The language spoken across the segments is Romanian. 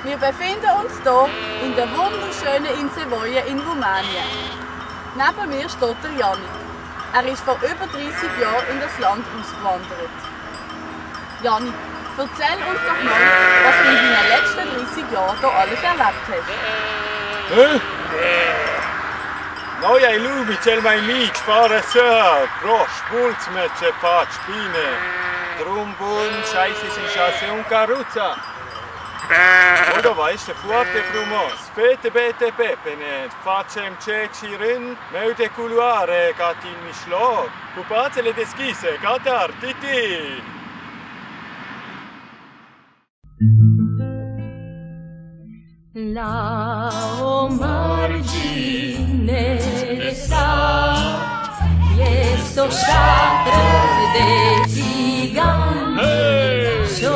Wir befinden uns hier in der wunderschönen Insel Voie in Rumänien. Neben mir steht der Janik. Er ist vor über 30 Jahren in das Land ausgewandert. Janik, erzähl uns doch mal, was du in deinen letzten 30 Jahren hier alles erlebt hast. Noi lupi cel mai mici, fără să, proști, mulți merge faci bine. Drum bun, 66 în caruța. Moldova este foarte frumos. Fete, bete, pepene, facem ceci rând, meu de culoare, ca din mijloc, cu pațele deschise, Qatar, titi. La o margine de sat este o șatră de țigan și o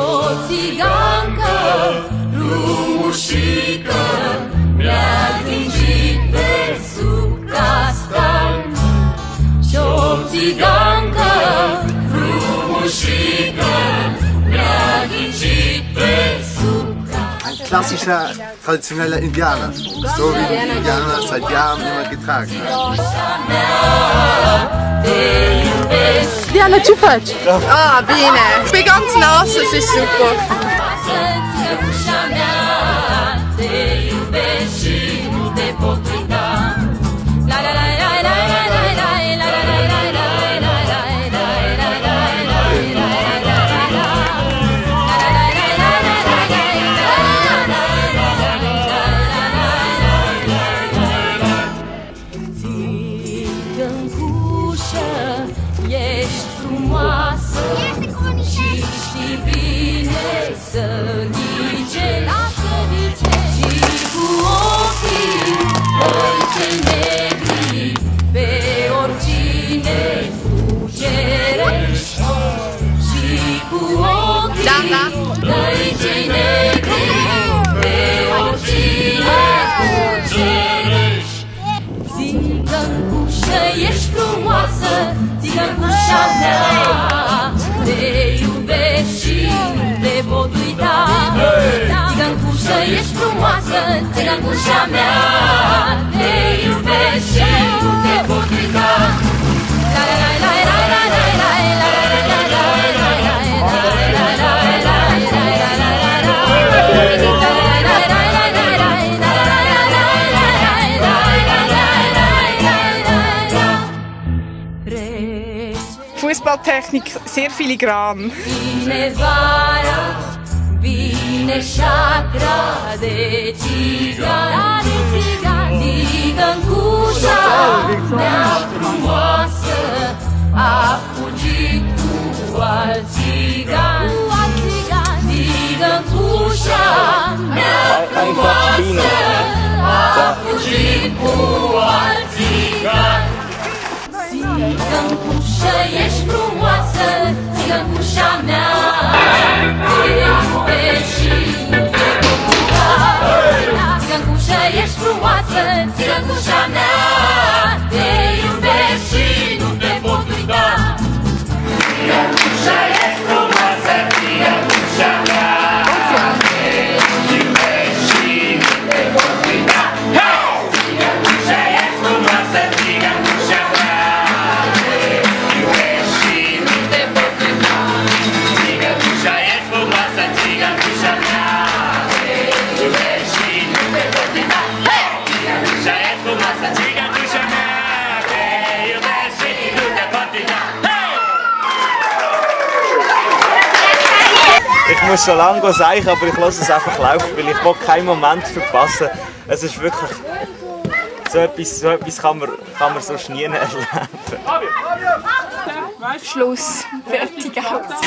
țigancă frumușică mi-a zângit pe sub castan și o țigancă frumușică mi-a zângit pe sub Ein klassischer, traditioneller Indianer, so wie die Indianer seit Jahren immer getragen haben. Diana, ce faci? Ah, bine! Pe ganz nass, es ist super! Ești frumoasă și știi bine să ghicești și cu ochii tăi cei negri pe oricine cucerești și cu ochii tăi cei negri pe oricine cucerești. Țigăncușă, ești frumoasă, țigăncușa mea, te iubesc și nu te pot uita. Țigăncușă, ești frumoasă, țigăncușa mea, te iubesc și nu te pot uita. Fußballtechnik, sehr filigran. Vine vara, vine șatra de țigan, țigăncușa mea frumoasă a fugit cu alt țigan. Țigăncușa mea frumoasă a fugit cu alt țigan. Țigăncușă, ești frumoasă, țigăncușa mea, te iubesc și nu te pot uita. Țigăncușă, ești frumoasă, țigăncușa mea, te iubesc și nu te pot uita. Țigăncușa, ești frumoasă, țigăncușa mea, te iubesc și nu te pot uita. Țigăncușa, ești frumoasă, țigăncușa mea. Ich muss schon lange sagen, aber ich lasse es einfach laufen, weil ich will keinen Moment verpassen. Es ist wirklich so etwas kann man sonst nie erleben. Schluss, fertig aus.